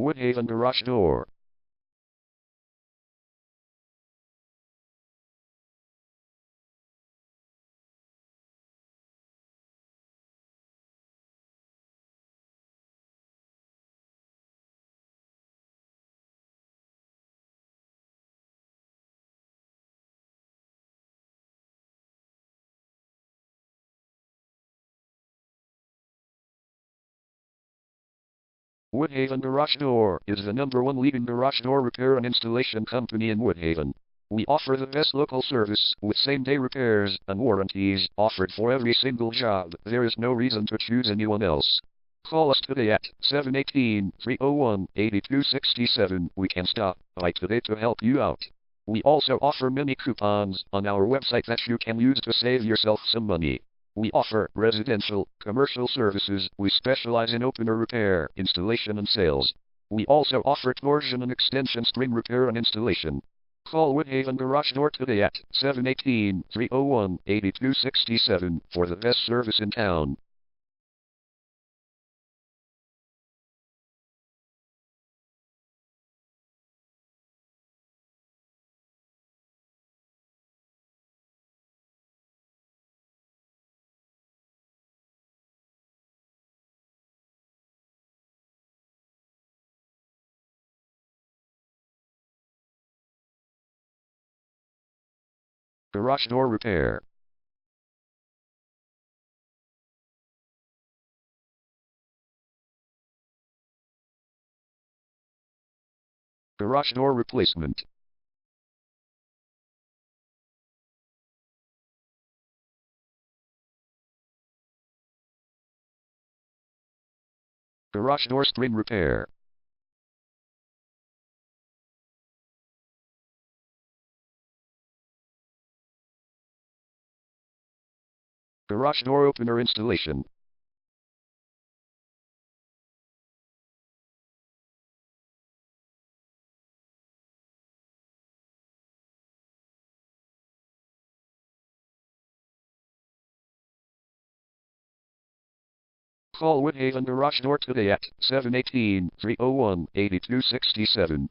Woodhaven garage door. Woodhaven Garage Door is the #1 leading garage door repair and installation company in Woodhaven. We offer the best local service with same-day repairs and warranties offered for every single job. There is no reason to choose anyone else. Call us today at 718-301-8267. We can stop by today to help you out. We also offer many coupons on our website that you can use to save yourself some money. We offer residential, commercial services. We specialize in opener repair, installation and sales. We also offer torsion and extension string repair and installation. Call Woodhaven Garage Door today at 718-301-8267 for the best service in town. Garage door repair. Garage door replacement. Garage door string repair. Garage door opener installation. Call Woodhaven Garage Door today at 718-301-8267.